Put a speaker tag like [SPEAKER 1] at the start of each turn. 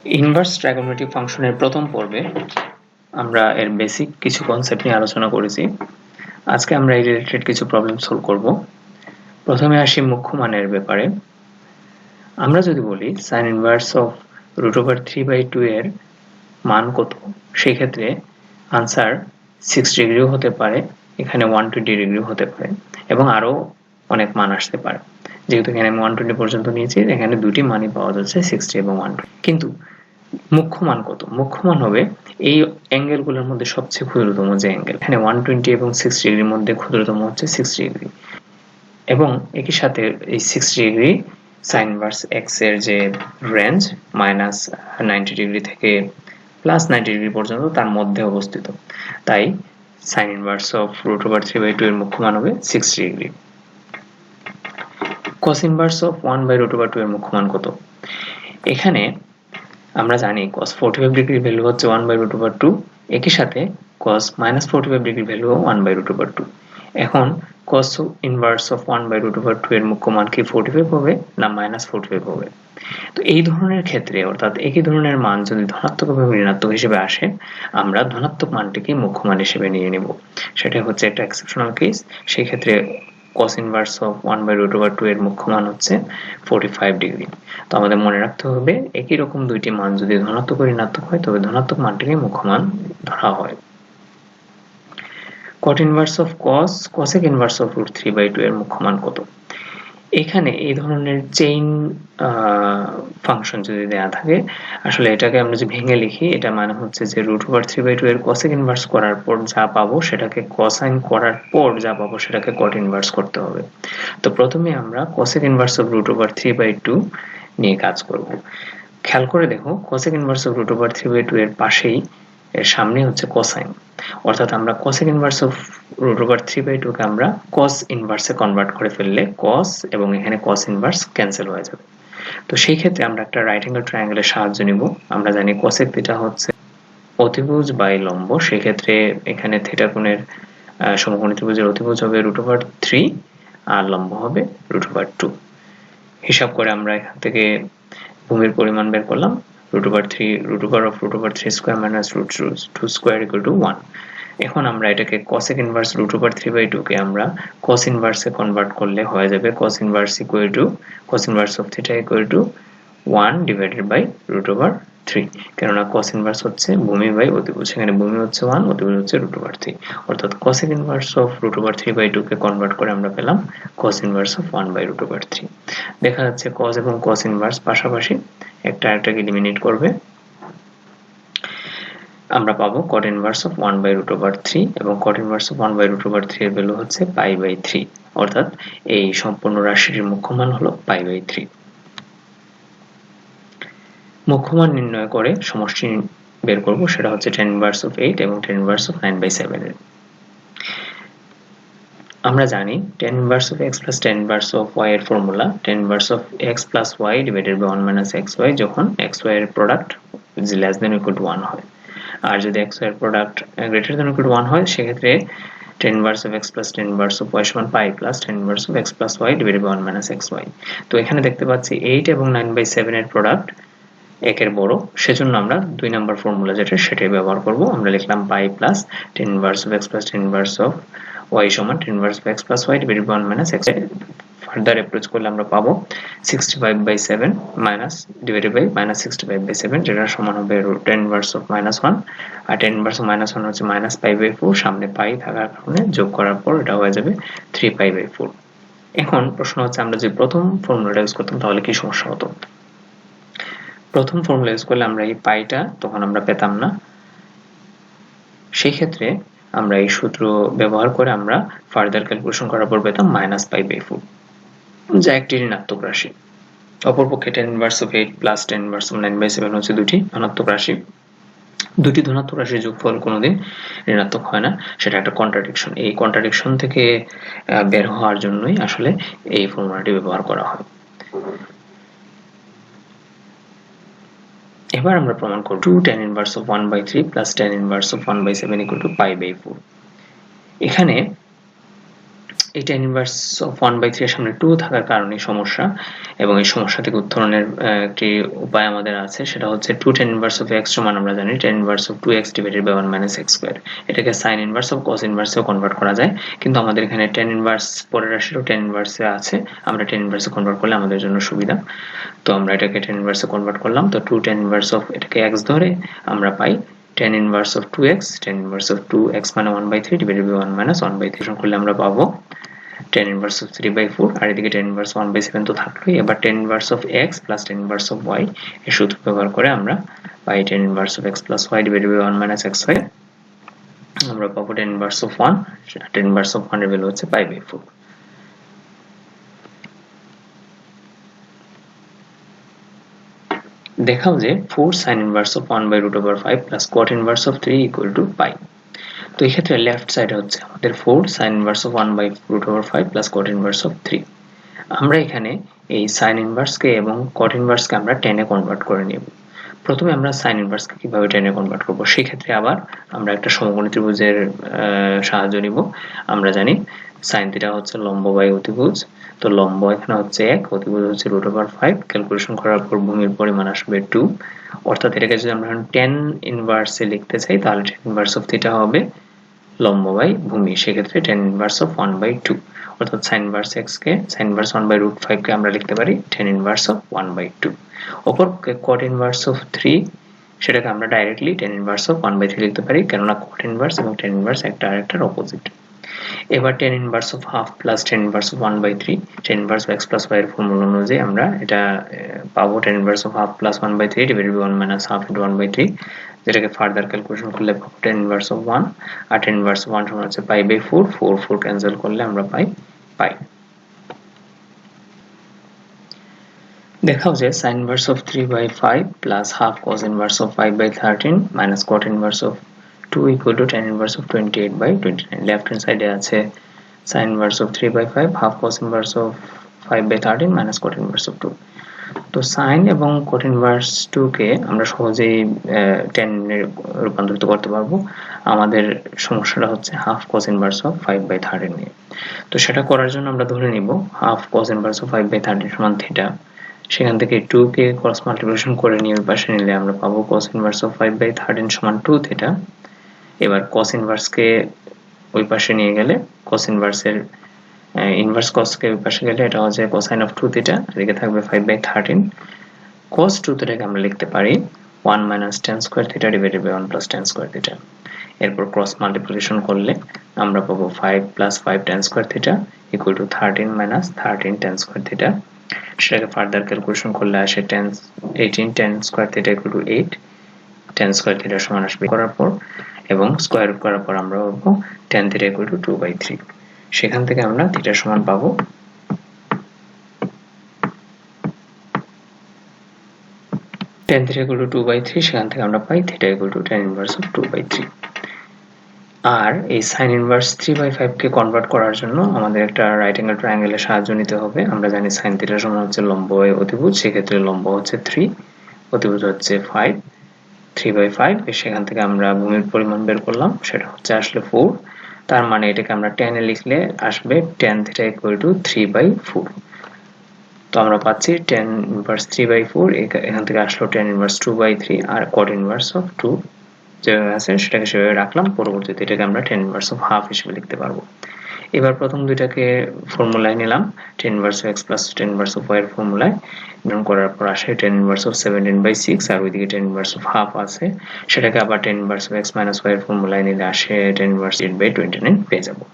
[SPEAKER 1] Inverse trigonometric ফাংশনের প্রথম পর্বে আমরা এর বেসিক কিছু কনসেপ্ট নিয়ে আলোচনা করেছি। আজকে আমরা এই রিলেটেড কিছু প্রবলেম সলভ করব। প্রথমে আসি মুখ্য মানের ব্যাপারে। আমরা যদি বলি sin ইনভার্স অফ √3/2 এর মান কত, সেই ক্ষেত্রে আনসার 6 ডিগ্রিও হতে পারে, এখানে 120 ডিগ্রি হতে পারে এবং আরো অনেক মান আসতে পারে। যেহেতু এখানে আমি 120 পর্যন্ত নিয়েছি, এখানে দুটি মানই পাওয়া যাচ্ছে, 60 এবং 120। কিন্তু মুখ্য মান কত? মুখ্য মান হবে এই অ্যাঙ্গেলগুলোর মধ্যে সবচেয়ে ক্ষুদ্রতম যে অ্যাঙ্গেল। এখানে 120 এবং 60 ডিগ্রির মধ্যে ক্ষুদ্রতম হচ্ছে 60 ডিগ্রি, এবং একই সাথে এই 60 ডিগ্রি sin ইনভার্স x এর যে রেঞ্জ -90 ডিগ্রি থেকে +90 ডিগ্রি পর্যন্ত তার মধ্যে অবস্থিত। তাই sin ইনভার্স অফ √3/2 এর মুখ্য মান হবে 60 ডিগ্রি। cos ইনভার্স অফ 1/√2 এর মুখ্য মান কত? এখানে আমরা জানি cos 45 ডিগ্রির ভ্যালু হচ্ছে 1/√2, একই সাথে cos -45 ডিগ্রির ভ্যালু 1/√2। এখন cos ইনভার্স অফ 1/√2 এর মুখ্য মান কি 45 হবে না -45 হবে? তো এই ধরনের ক্ষেত্রে, অর্থাৎ একই ধরনের মান যদি ধনাত্মক এবং ঋণাত্মক হিসেবে আসে, আমরা ধনাত্মক মানটিকে মুখ্য মান হিসেবে নিয়ে নেব। সেটা হচ্ছে একটা এক্সেপশনাল কেস। সেই ক্ষেত্রে cos ইনভার্স অফ 1/√2 এর মুখ্য মান হচ্ছে 45 ডিগ্রি। তো আমাদের মনে রাখতে হবে, একই রকম দুইটি মান যদি ধনাত্মক ও ঋণাত্মক হয় তবে ধনাত্মক মানটিকে মুখ্য মান ধরা হয়। cot inverse of cosec inverse of √3/2 এর মুখ্য মান কত? এখানে এই ধরনের চেইন ফাংশন যদি দেয়া থাকে, আসলে এটাকে আমরা যদি ভেঙে লিখি, এটা মানে হচ্ছে যে √3/2 এর cosec ইনভার্স করার পর যা পাবো সেটাকে cosine করার পর যা পাবো সেটাকে cot ইনভার্স করতে হবে। তো প্রথমে আমরা cosec ইনভার্স অফ √3/2 নিয়ে কাজ করব। খেয়াল করে দেখো, cosec ইনভার্স অফ √3/2 এর পাশেই, এর সামনে হচ্ছে কোসাইন, অর্থাৎ আমরা cosec ইনভার্স অফ √3/2 কে আমরা cos ইনভার্সে কনভার্ট করে ফেললে cos এবং এখানে cos ইনভার্স ক্যান্সেল হয়ে যাবে। তো সেই ক্ষেত্রে আমরা একটা রাইট অ্যাঙ্গেল ট্রায়াঙ্গেলের সাহায্য নিব। আমরা জানি cosec থিটা হচ্ছে অতিভুজ বাই লম্ব, সেই ক্ষেত্রে এখানে থিটা কোণের সমকোণী ত্রিভুজের অতিভুজ হবে √3 আর লম্ব হবে √2। হিসাব করে আমরা এখান থেকে ভূমির পরিমাণ বের করলাম, √3 square minus √2 square equal to 1। এখন আমরা এটাকে cosec ইনভার্স √3/2 কে আমরা cos ইনভার্সে কনভার্ট করলে হয়ে যাবে cos inverse of theta equal to 1 divided by √3, কেননা cos ইনভার্স হচ্ছে ভূমি বাই অতিভুজ, সেখানে ভূমি হচ্ছে 1, অতিভুজ হচ্ছে √3, অর্থাৎ cosec inverse of √3/2 K convert করে আমরা পেলাম cos ইনভার্স অফ 1/√3। দেখা যাচ্ছে cos এবং cos ইনভার্স পাশাপাশি একটা আরেকটাকে এলিমিনেট করবে, আমরা পাবো cot ইনভার্স অফ 1/√3, এবং cot ইনভার্স অফ 1/√3 এর ভ্যালু হচ্ছে π/3, অর্থাৎ এই সম্পূর্ণ রাশিটির মুখ্য মান হলো π/3। মুখ্য মান নির্ণয় করে সমষ্টি বের করব, সেটা হচ্ছে tan ইনভার্স অফ 8 এবং tan ইনভার্স অফ 9/7 এর। আমরা জানি tan inverse of x plus tan inverse of y এর formula tan inverse of x plus y divided by 1 minus xy যখন xy এর product less than equal to 1 হয়, আর যদি xy এর প্রোডাক্ট গ্রেটার দ্যান ইকুয়াল টু 1 হয়, সেক্ষেত্রে tan inverse of x plus tan inverse of y সমান pi plus tan inverse of x plus y divided by 1 minus xy। তো এখানে দেখতে পাচ্ছি 8 এবং 9/7 এর প্রোডাক্ট একের বড়, সেজন্য আমরা 2 নাম্বার ফর্মুলা যেটা সেটাই ব্যবহার করব। আমরা লিখলাম pi plus tan inverse of x plus tan inverse of y সমান tan inverse of x plus y divided by 1 minus x। Further approach করলে আমরা পাবো 65/7 মাইনাস ডিভাইডেড বাই মাইনাস 65/7, যেটা সমান হবে tan ইনভার্স অফ -1, আর tan ইনভার্স অফ -1 হচ্ছে -π/4, সামনে পাই থাকার কারণে যোগ করার পর এটা হয়ে যাবে 3π/4। এখন প্রশ্ন হচ্ছে, আমরা যদি প্রথম ফর্মুলাটা ইউজ করতাম তাহলে কি সমস্যা হতো? প্রথম ফর্মুলা ইউজ করলে আমরা এই পাইটা তখন আমরা পেতাম না, সেই ক্ষেত্রে আমরা এই সূত্র ব্যবহার করে আমরা ফার্দার ক্যালকুলেশন করার পর পেতাম -π/4, যা একটি ঋণাত্মক রাশি। অপরপক্ষে tan inverse of 8 plus tan inverse of 9/7 হচ্ছে দুটি ধনাত্মক রাশি। দুটি ধনাত্মক রাশির যোগফল কোনোদিন ঋণাত্মক হয় না, সেটা একটা কন্ট্রাডিকশন। এই কন্ট্রাডিকশন থেকে বের হওয়ার জন্যই আসলে এই ফর্মুলাটি ব্যবহার করা হয়। এবার আমরা প্রমাণ করব 2 tan inverse of 1/3 plus tan inverse of 1/7 equal to π/4। এখানে এই tan inverse of 1/3 এর সামনে 2 থাকার কারণে সমস্যা, এবং এই সমস্যা থেকে উত্তরণের একটি উপায় আমাদের আছে, সেটা হচ্ছে 2 tan inverse of x সমান আমরা জানি tan inverse of 2x divided by 1 minus x square। এটাকে sin inverse of cos inverse এও কনভার্ট করা যায়, কিন্তু আমাদের এখানে tan inverse পরের রাশিরও tan inverse এ আছে, আমরা tan inverse এ কনভার্ট করলে আমাদের জন্য সুবিধা। তো আমরা এটাকে tan inverse এ কনভার্ট করলাম। তো 2 tan inverse of এটাকে x ধরে আমরা পাই tan inverse of 2x, tan inverse of 2x মানে 1/3 divided by 1 minus 1/3 করলে আমরা পাবো tan inverse of 3/4, আর এদিকে tan inverse 1/7 তো থাকলোই। এবার tan inverse of x plus tan inverse of y এর সূত্র ব্যবহার করে আমরা পাই tan inverse of x plus y divided by 1 minus xy, আমরা পাবো tan inverse of 1, tan inverse of 1 এর ভ্যালু হচ্ছে pi/4। দেখাও যে 4 sin inverse of 1/√5 plus cot inverse of 3 equal to pi। তো এই ক্ষেত্রে লেফট সাইডে হচ্ছে আমাদের 4 sin inverse of 1/√5 plus cot inverse of 3। আমরা এখানে এই sin inverse কে এবং cot inverse কে আমরা tan এ কনভার্ট করে নেব। প্রথমে আমরা sin inverse কে কিভাবে tan এ কনভার্ট করব, সেই ক্ষেত্রে আবার আমরা একটা সমকোণী ত্রিভুজের সাহায্য নিব। আমরা জানি sin θ হচ্ছে লম্ব বাই অতিভুজ, তো লম্ব এখানে হচ্ছে 1, অতিভুজ হচ্ছে √5, ক্যালকুলেশন করার পর ভূমির পরিমাণ আসবে 2, অর্থাৎ এটাকে যদি আমরা tan ইনভার্সে লিখতে চাই তাহলে tan ইনভার্স অফ θ হবে লম্ব বাই ভূমি, সেক্ষেত্রে tan ইনভার্স অফ 1/2, অর্থাৎ sin ইনভার্স x কে sin ইনভার্স 1/√5 কে আমরা লিখতে পারি tan ইনভার্স অফ 1/2। অপরপক্ষে cot ইনভার্স অফ 3 সেটাকে আমরা ডাইরেক্টলি tan ইনভার্স অফ 1/3 লিখতে পারি, কেননা cot ইনভার্স এবং tan ইনভার্স একটা আরেকটার অপোজিট। এবার tan inverse of half plus tan inverse of 1/3, tan inverse x plus y এর ফর্মুলা অনুযায়ী আমরা এটা পাবো tan inverse of half plus 1/3 divided by 1 minus half into 1/3, যেটাকে ফার্দার ক্যালকুলেশন করলে পাবো tan ইনভার্স অফ 1, আর tan ইনভার্স অফ 1 সমান হচ্ছে pi/4, 4 ক্যান্সেল করলে আমরা পাই pi। দেখাও যে sin inverse of 3/5 plus half cos inverse of 5/13 minus cot inverse of 2 equal to tan inverse of 28/29। Left hand সাইডে আছে sin inverse of 3/5 half cos inverse of 5/13 minus cot inverse of 2। তো sin এবং cot inverse 2 কে আমরা সহজেই tan এ রূপান্তরিত করতে পারবো। আমাদের সমস্যাটা হচ্ছে half cos inverse of 5/13 নিয়ে। তো সেটা করার জন্য আমরা ধরে নিব half cos inverse of 5/13 সমান θ, সেখান থেকে 2 কে ক্রস মাল্টিপ্লিকেশন করে নিয়ে ওই পাশে নিলে আমরা পাবো cos inverse of 5/13 সমান 2θ। এবার cos inverse কে ওই পাশে নিয়ে গেলে cos inverse এর ইনভার্স cos কে ওই পাশে গেলে এটা হচ্ছে cosine of 2θ, এদিকে থাকবে 5/13। cos 2θ কে আমরা লিখতে পারি 1 minus tan square θ divided by 1 plus tan square θ। এরপর ক্রস মাল্টিপ্লিকেশন করলে আমরা পাবো 5 plus 5 tan square θ equal to 13 minus 13 tan square θ। সেটাকে ফার্দার ক্যালকুলেশন করলে আসে 18 tan square θ equal to 8, tan square θ সমান আসবে করার পর এবং স্কয়ার রুট করার পর আমরা পাবো tan θ equal to 2/3। সেখান থেকে আমরা θ সমান পাবো tan θ equal to 2/3, সেখান থেকে আমরা পাই θ equal to tan inverse of 2/3। আর এই sin inverse 3/5 কে কনভার্ট করার জন্য আমাদের একটা রাইট অ্যাঙ্গেল ট্রায়াঙ্গেলের সাহায্য নিতে হবে। আমরা জানি sin θ সমান হচ্ছে লম্ব বাই অতিভুজ, সেক্ষেত্রে লম্ব হচ্ছে 3, অতিভুজ হচ্ছে 5, 3/5, সেখান থেকে আমরা ভূমির পরিমাণ বের করলাম, সেটা হচ্ছে আসলে 4, তার মানে এটাকে আমরা tan এ লিখলে আসবে tan θ equal to 3/4। তো আমরা পাচ্ছি tan inverse 3/4, এখান থেকে আসলো tan inverse 2/3, R cot inverse of 2 যেভাবে আছে সেটাকে সেভাবে রাখলাম। পরবর্তীতে এটাকে আমরা tan inverse of half হিসেবে লিখতে পারবো। এবার প্রথম দুইটাকে ফর্মুলায় নিলাম, tan inverse of x plus tan inverse of y এর ফর্মুলায় নিয়ম করার পর আসে tan inverse of 17/6, আর ওইদিকে tan inverse of half আছে, সেটাকে আবার tan inverse of x minus y এর ফর্মুলায় নিলে আসে tan inverse 8/29 পেয়ে যাবো।